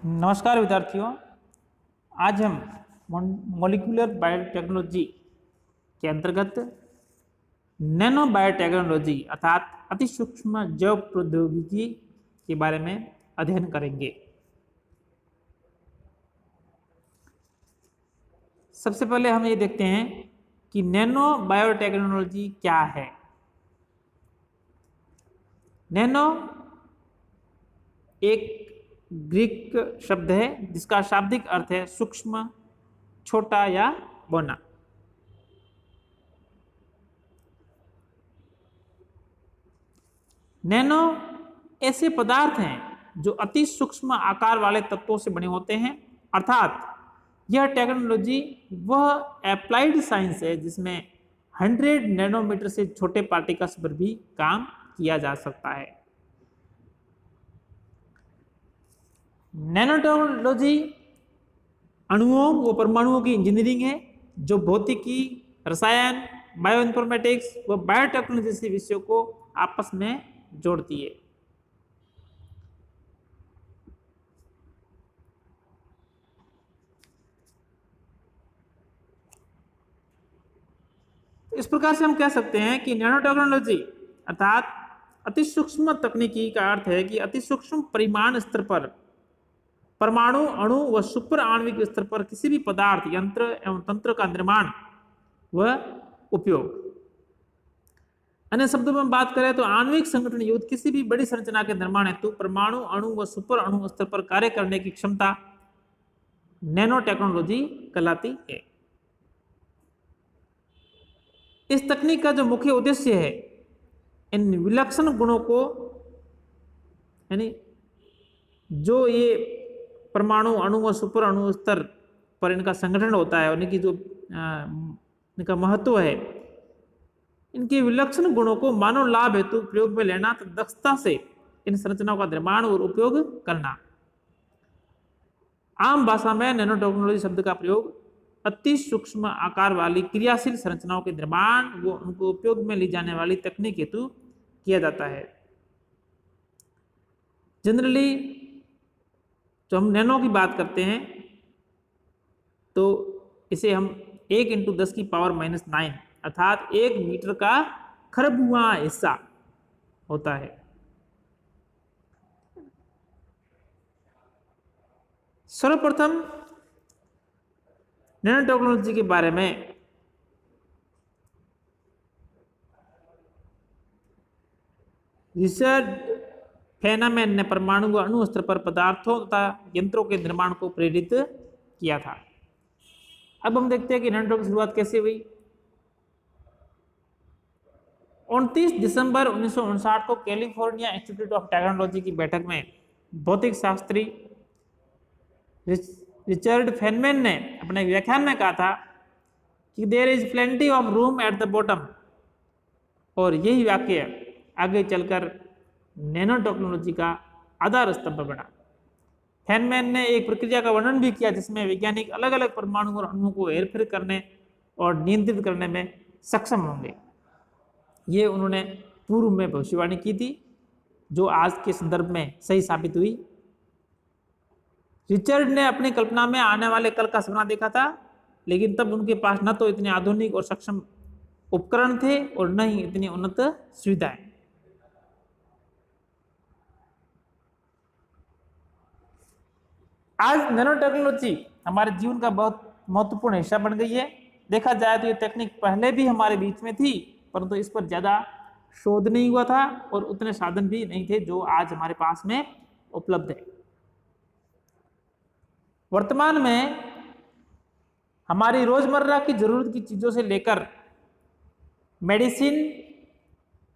नमस्कार विद्यार्थियों। आज हम मॉलिक्यूलर बायोटेक्नोलॉजी के अंतर्गत नैनो बायोटेक्नोलॉजी अर्थात अति सूक्ष्म जैव प्रौद्योगिकी के बारे में अध्ययन करेंगे। सबसे पहले हम ये देखते हैं कि नैनो बायोटेक्नोलॉजी क्या है। नैनो एक ग्रीक शब्द है जिसका शाब्दिक अर्थ है सूक्ष्म, छोटा या बौना। नैनो ऐसे पदार्थ हैं जो अति सूक्ष्म आकार वाले तत्वों से बने होते हैं, अर्थात यह टेक्नोलॉजी वह अप्लाइड साइंस है जिसमें 100 नैनोमीटर से छोटे पार्टिकल्स पर भी काम किया जा सकता है। नैनो टेक्नोलॉजी अणुओं व परमाणुओं की इंजीनियरिंग है जो भौतिकी, रसायन, बायो इन्फॉर्मेटिक्स व बायोटेक्नोलॉजी जैसे विषयों को आपस में जोड़ती है। इस प्रकार से हम कह सकते हैं कि नैनो टेक्नोलॉजी अर्थात अति सूक्ष्म तकनीकी का अर्थ है कि अति सूक्ष्म परिमाण स्तर पर परमाणु, अणु व सुपर आणविक स्तर पर किसी भी पदार्थ, यंत्र एवं तंत्र का निर्माण व उपयोग। अन्य शब्दों में बात करें तो आणविक संगठन युक्त किसी भी बड़ी संरचना के निर्माण हेतु परमाणु, अणु व सुपर अणु स्तर पर कार्य करने की क्षमता नैनो टेक्नोलॉजी कहलाती है। इस तकनीक का जो मुख्य उद्देश्य है इन विलक्षण गुणों को, यानी जो ये परमाणु, अणु व सुपर अणु स्तर पर इनका संगठन होता है, उनकी जो इनका महत्व है, इनके विलक्षण गुणों को मानव लाभ हेतु प्रयोग में लेना तो दक्षता से इन संरचनाओं का निर्माण और उपयोग करना। आम भाषा में नैनो टेक्नोलॉजी शब्द का प्रयोग अति सूक्ष्म आकार वाली क्रियाशील संरचनाओं के निर्माण व उनको उपयोग में ली जाने वाली तकनीक हेतु किया जाता है। जनरली जो हम नैनो की बात करते हैं तो इसे हम 1 × 10⁻⁹ अर्थात 1 मीटर का खरबुआ हिस्सा होता है। सर्वप्रथम नैनो टेक्नोलॉजी के बारे में रिचर्ड फेनमैन ने परमाणु व अणु स्तर पर पदार्थों तथा यंत्रों के निर्माण को प्रेरित किया था। अब हम देखते हैं कि नैनो टेक्नोलॉजी की शुरुआत कैसे हुई। 29 दिसंबर 1959 को कैलिफोर्निया इंस्टीट्यूट ऑफ टेक्नोलॉजी की बैठक में भौतिक शास्त्री रिचर्ड फेनमैन ने अपने व्याख्यान में कहा था कि there is plenty of room at the bottom, और यही वाक्य आगे चलकर नैनो टेक्नोलॉजी का आधार स्तंभ बना। फेनमैन ने एक प्रक्रिया का वर्णन भी किया जिसमें वैज्ञानिक अलग अलग परमाणु और अणुओं को हेरफेर करने और नियंत्रित करने में सक्षम होंगे। ये उन्होंने पूर्व में भविष्यवाणी की थी जो आज के संदर्भ में सही साबित हुई। रिचर्ड ने अपनी कल्पना में आने वाले कल का सपना देखा था, लेकिन तब उनके पास न तो इतने आधुनिक और सक्षम उपकरण थे और न ही इतनी उन्नत सुविधाएं। आज नैनो टेक्नोलॉजी हमारे जीवन का बहुत महत्वपूर्ण हिस्सा बन गई है। देखा जाए तो ये तकनीक पहले भी हमारे बीच में थी, परंतु इस पर ज्यादा शोध नहीं हुआ था और उतने साधन भी नहीं थे जो आज हमारे पास में उपलब्ध है। वर्तमान में हमारी रोजमर्रा की जरूरत की चीजों से लेकर मेडिसिन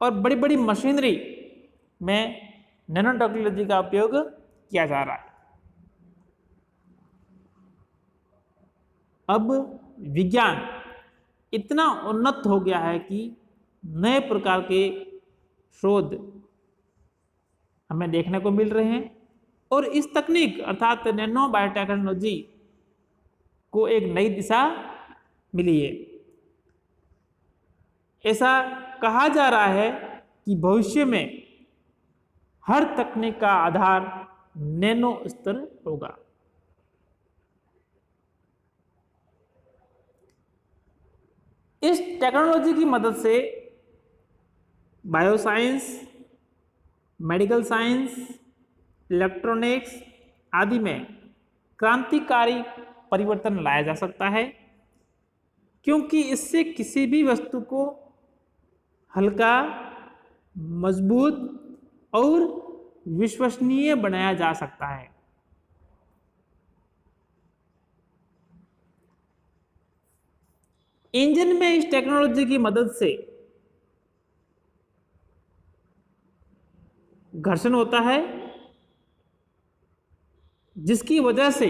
और बड़ी बड़ी मशीनरी में नैनो टेक्नोलॉजी का उपयोग किया जा रहा है। अब विज्ञान इतना उन्नत हो गया है कि नए प्रकार के शोध हमें देखने को मिल रहे हैं और इस तकनीक अर्थात नैनो बायोटेक्नोलॉजी को एक नई दिशा मिली है। ऐसा कहा जा रहा है कि भविष्य में हर तकनीक का आधार नैनो स्तर होगा। इस टेक्नोलॉजी की मदद से बायोसाइंस, मेडिकल साइंस, इलेक्ट्रॉनिक्स आदि में क्रांतिकारी परिवर्तन लाया जा सकता है, क्योंकि इससे किसी भी वस्तु को हल्का, मजबूत और विश्वसनीय बनाया जा सकता है। इंजन में इस टेक्नोलॉजी की मदद से घर्षण होता है, जिसकी वजह से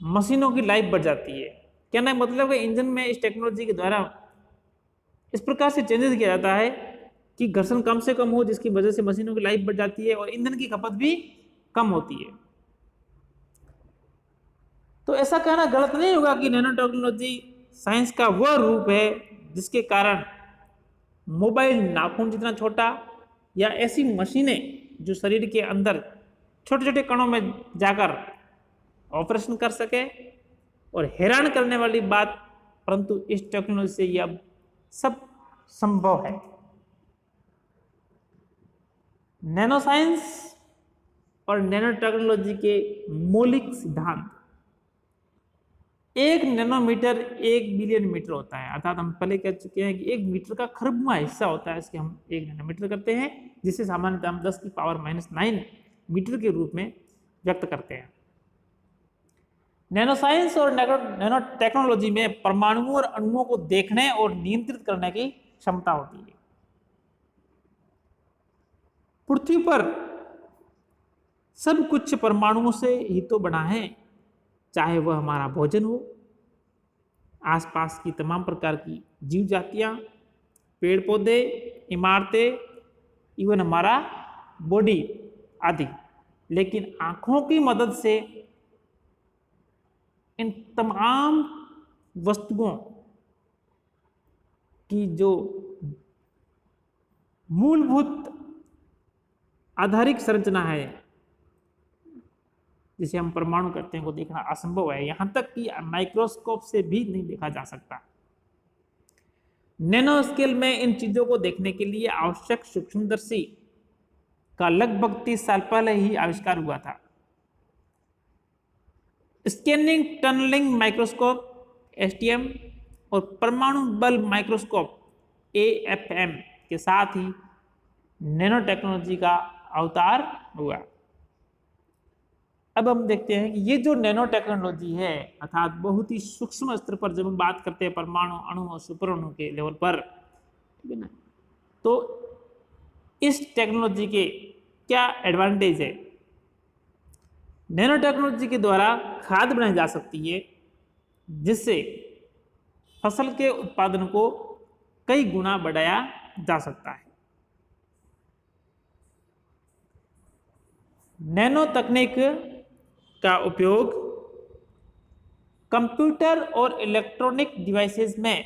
मशीनों की लाइफ बढ़ जाती है। कहने का मतलब है इंजन में इस टेक्नोलॉजी के द्वारा इस प्रकार से चेंजेस किया जाता है कि घर्षण कम से कम हो, जिसकी वजह से मशीनों की लाइफ बढ़ जाती है और ईंधन की खपत भी कम होती है। तो ऐसा कहना गलत नहीं होगा कि नैनो टेक्नोलॉजी साइंस का वह रूप है जिसके कारण मोबाइल नाखून जितना छोटा या ऐसी मशीनें जो शरीर के अंदर छोटे छोटे कणों में जाकर ऑपरेशन कर सके। और हैरान करने वाली बात, परंतु इस टेक्नोलॉजी से यह सब संभव है। नैनो साइंस और नैनो टेक्नोलॉजी के मौलिक सिद्धांत, 1 नैनोमीटर 1 बिलियन मीटर होता है। अर्थात हम पहले कह चुके हैं कि 1 मीटर का खरबवां हिस्सा होता है, इसके हम 1 नैनोमीटर करते हैं, जिसे सामान्यतः हम 10⁻⁹ मीटर के रूप में व्यक्त करते हैं। नैनो साइंस और नैनो टेक्नोलॉजी में परमाणुओं और अणुओं को देखने और नियंत्रित करने की क्षमता होती है। पृथ्वी पर सब कुछ परमाणुओं से ही तो बना है, चाहे वह हमारा भोजन हो, आसपास की तमाम प्रकार की जीव जातियां, पेड़ पौधे, इमारतें, इवन हमारा बॉडी आदि। लेकिन आंखों की मदद से इन तमाम वस्तुओं की जो मूलभूत आधारिक संरचना है, जिसे हम परमाणु कहते हैं, को देखना असंभव है। यहां तक कि माइक्रोस्कोप से भी नहीं देखा जा सकता। नैनो स्केल में इन चीजों को देखने के लिए आवश्यक सूक्ष्मदर्शी का लगभग 30 साल पहले ही आविष्कार हुआ था। स्कैनिंग टनलिंग माइक्रोस्कोप STM और परमाणु बल माइक्रोस्कोप AFM के साथ ही नैनो टेक्नोलॉजी का अवतार हुआ। अब हम देखते हैं कि ये जो नैनो टेक्नोलॉजी है, अर्थात बहुत ही सूक्ष्म स्तर पर जब हम बात करते हैं परमाणु, अणु और सुपर अणु के लेवल पर, ठीक है ना, तो इस टेक्नोलॉजी के क्या एडवांटेज है। नैनो टेक्नोलॉजी के द्वारा खाद बनाई जा सकती है, जिससे फसल के उत्पादन को कई गुना बढ़ाया जा सकता है। नैनो तकनीक का उपयोग कंप्यूटर और इलेक्ट्रॉनिक डिवाइसेस में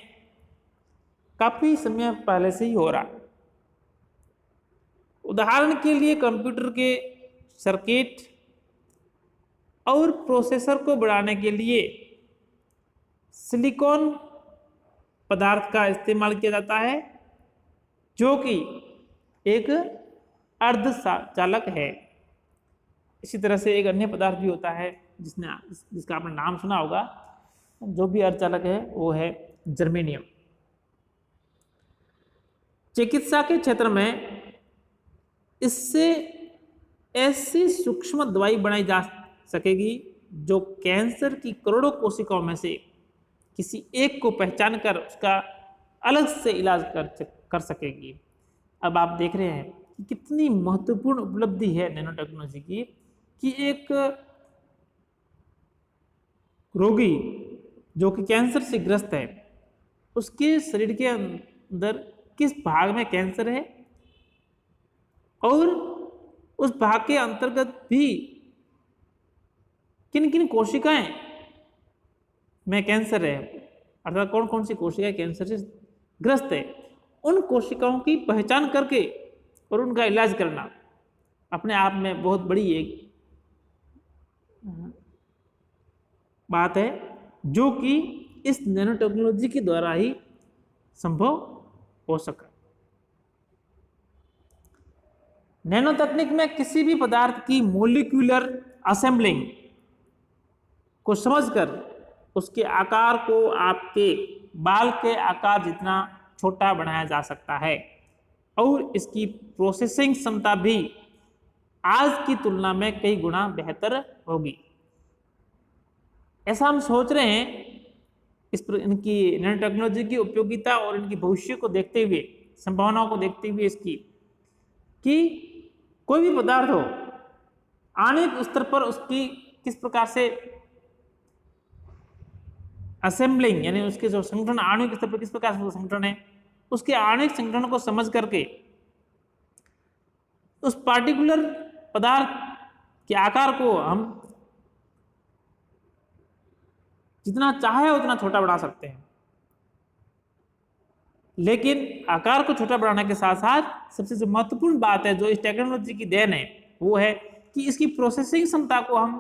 काफी समय पहले से ही हो रहा। उदाहरण के लिए कंप्यूटर के सर्किट और प्रोसेसर को बढ़ाने के लिए सिलिकॉन पदार्थ का इस्तेमाल किया जाता है, जो कि एक अर्धचालक है। इसी तरह से एक अन्य पदार्थ भी होता है जिसका आपने नाम सुना होगा, जो भी अर्धचालक है, वो है जर्मेनियम। चिकित्सा के क्षेत्र में इससे ऐसी सूक्ष्म दवाई बनाई जा सकेगी जो कैंसर की करोड़ों कोशिकाओं में से किसी एक को पहचान कर उसका अलग से इलाज कर सकेगी। अब आप देख रहे हैं कि कितनी महत्वपूर्ण उपलब्धि है नैनो टेक्नोलॉजी की, कि एक रोगी जो कि कैंसर से ग्रस्त है, उसके शरीर के अंदर किस भाग में कैंसर है और उस भाग के अंतर्गत भी किन किन कोशिकाएं में कैंसर है, अर्थात कौन कौन सी कोशिकाएं कैंसर से ग्रस्त है, उन कोशिकाओं की पहचान करके और उनका इलाज करना, अपने आप में बहुत बड़ी एक बात है, जो कि इस नैनो टेक्नोलॉजी के द्वारा ही संभव हो सका। नैनो तकनीक में किसी भी पदार्थ की मॉलिक्यूलर असेंबलिंग को समझकर उसके आकार को आपके बाल के आकार जितना छोटा बनाया जा सकता है और इसकी प्रोसेसिंग क्षमता भी आज की तुलना में कई गुना बेहतर होगी। ऐसा हम सोच रहे हैं इनकी नैनो टेक्नोलॉजी की उपयोगिता और इनकी भविष्य को देखते हुए, संभावनाओं को देखते हुए इसकी, कि कोई भी पदार्थ हो आणविक स्तर पर उसकी किस प्रकार से असेंबलिंग, यानी उसके जो संगठन आणविक स्तर पर किस प्रकार से संगठन है, उसके आणविक संगठन को समझ करके उस पार्टिकुलर पदार्थ के आकार को हम जितना चाहे उतना छोटा बना सकते हैं। लेकिन आकार को छोटा बढ़ाने के साथ साथ सबसे जो महत्वपूर्ण बात है, जो इस टेक्नोलॉजी की देन है, वो है कि इसकी प्रोसेसिंग क्षमता को हम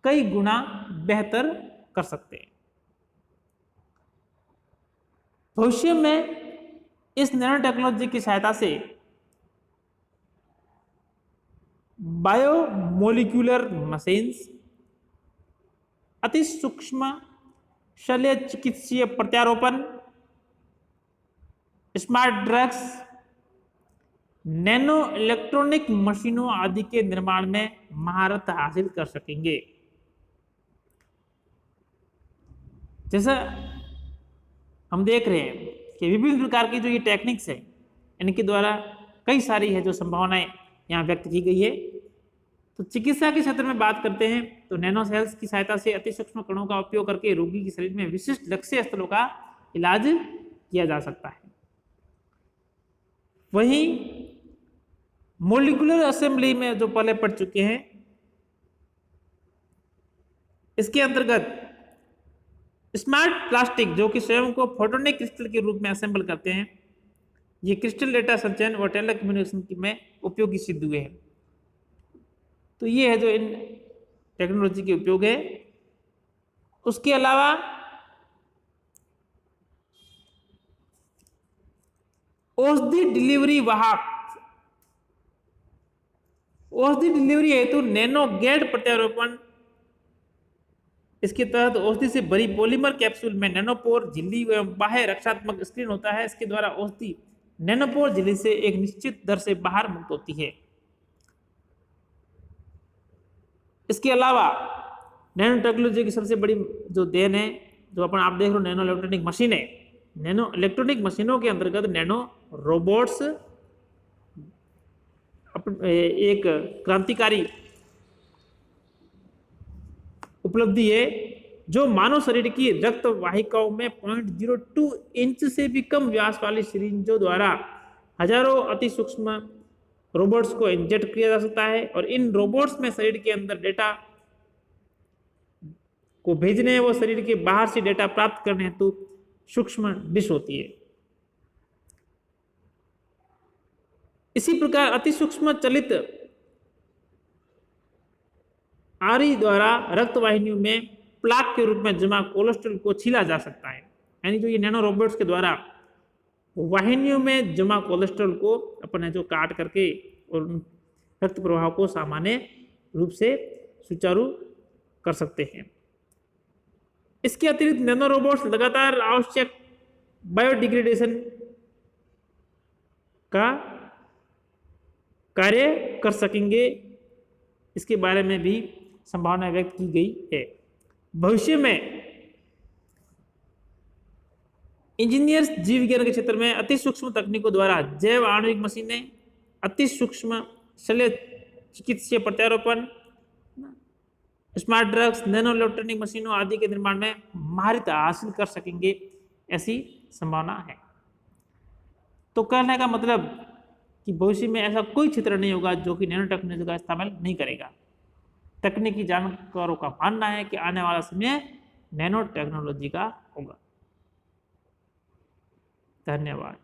कई गुना बेहतर कर सकते हैं। भविष्य में इस नैनो टेक्नोलॉजी की सहायता से बायोमोलिक्यूलर मशीन्स, अति सूक्ष्म शल्य चिकित्सीय प्रत्यारोपण, स्मार्ट ड्रग्स, नैनो इलेक्ट्रॉनिक मशीनों आदि के निर्माण में महारत हासिल कर सकेंगे। जैसा हम देख रहे हैं कि विभिन्न प्रकार की जो ये टेक्निक्स है, इनके द्वारा कई सारी है जो संभावनाएं यहाँ व्यक्त की गई है। तो चिकित्सा के क्षेत्र में बात करते हैं तो नैनो सेल्स की सहायता से अति सूक्ष्म कणों का उपयोग करके रोगी के शरीर में विशिष्ट लक्ष्य स्थलों का इलाज किया जा सकता है। वहीं मॉलिक्यूलर असेंबली में जो पहले पढ़ चुके हैं, इसके अंतर्गत स्मार्ट प्लास्टिक जो कि स्वयं को फोटोनिक क्रिस्टल के रूप में असेंबल करते हैं, ये क्रिस्टल डेटा संचयन और टेलीकम्युनिकेशन में उपयोगी सिद्ध हुए हैं। तो ये है जो इन टेक्नोलॉजी के उपयोग है। उसके अलावा औषधि डिलीवरी वाहक, औषधि डिलीवरी हेतु नैनो गेट प्रत्यारोपण, इसके तहत औषधि से भरी पॉलीमर कैप्सूल में नैनोपोर झिल्ली एवं बाह्य रक्षात्मक स्क्रीन होता है। इसके द्वारा औषधि नैनोपोर झिल्ली से एक निश्चित दर से बाहर मुक्त होती है। इसके अलावा नैनो टेक्नोलॉजी की सबसे बड़ी जो देन है, जो आप देख रहे हो, नैनो इलेक्ट्रॉनिक मशीन है। नैनो इलेक्ट्रॉनिक मशीनों के अंतर्गत नैनो रोबोट्स एक क्रांतिकारी उपलब्धि है, जो मानव शरीर की रक्त वाहिकाओं में 0.02 इंच से भी कम व्यास वाली सिरिंजों द्वारा हजारों अति सूक्ष्म रोबोट्स को इंजेक्ट किया जा सकता है। और इन रोबोट्स में शरीर के अंदर डेटा को भेजने व शरीर के बाहर से डेटा प्राप्त करने हेतु सूक्ष्म डिश होती है। इसी प्रकार अति सूक्ष्म चलित आरी द्वारा रक्त वाहिनियों में प्लाक के रूप में जमा कोलेस्ट्रॉल को छीला जा सकता है। यानी जो ये नैनो रोबोट्स के द्वारा वाहिनियों में जमा कोलेस्ट्रॉल को अपन जो काट करके और रक्त प्रवाह को सामान्य रूप से सुचारू कर सकते हैं। इसके अतिरिक्त नैनो रोबोट्स लगातार आवश्यक बायोडिग्रेडेशन का कार्य कर सकेंगे। इसके बारे में भी संभावना व्यक्त की गई है। भविष्य में इंजीनियर्स जीव विज्ञान के क्षेत्र में अति सूक्ष्म तकनीकों द्वारा जैव आणविक मशीनें, अति सूक्ष्म शल्य चिकित्सीय प्रत्यारोपण, स्मार्ट ड्रग्स, नैनो इलेक्ट्रॉनिक मशीनों आदि के निर्माण में महारत हासिल कर सकेंगे, ऐसी संभावना है। तो कहने का मतलब कि भविष्य में ऐसा कोई क्षेत्र नहीं होगा जो कि नैनो टेक्नोलॉजी का इस्तेमाल नहीं करेगा। तकनीकी जानकारों का मानना है कि आने वाला समय नैनो टेक्नोलॉजी का होगा। धन्यवाद।